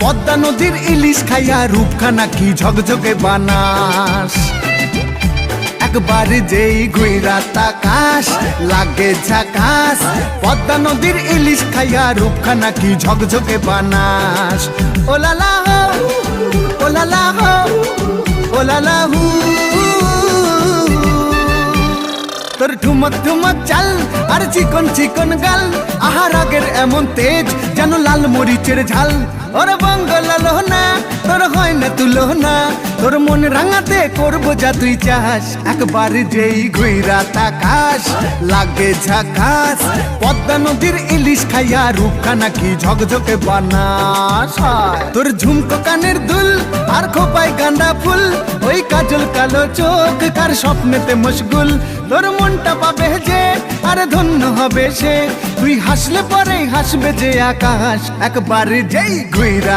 পদ্মা নদীর ইলিশ খাইয়া রূপখানা কি ঝকঝকে বানাস। একবার যেই ঘুইরা তাকাস লাগে ঝাকাস, পদ্মা নদীর ইলিশ খাইয়া রূপখানা কি ঝকঝকে বানাস। ওলালা হো ওলালা হো ওলালা হু, তোর ঠুমক ঠুমক চাল আর চিকন চিকন গাল, আহার আগের এমন তেজ যেন লাল মরিচের ঝাল। ওর বঙ্গলাল না তোর হয় না তুলনা, তোর মন রাঙাতে করবো যা তুই চাস। একবার যেই ঘুইরা তাকাস লাগে ঝাকাস, পদ্মা নদীর ইলিশ খাইয়া রূপখানা কি ঝকঝকে বানাস। তোর ঝুমকো কানের দুল আর খোপায় গাঁদা ফুল, ওই কাজল কালো চোখ কার স্বপ্নেতে মশগুল। তোর মনটা পাবে যে আর ধন্য হবে সে, তুই হাসলে পরে হাসবে যে আকাশ। একবার যেই ঘুইরা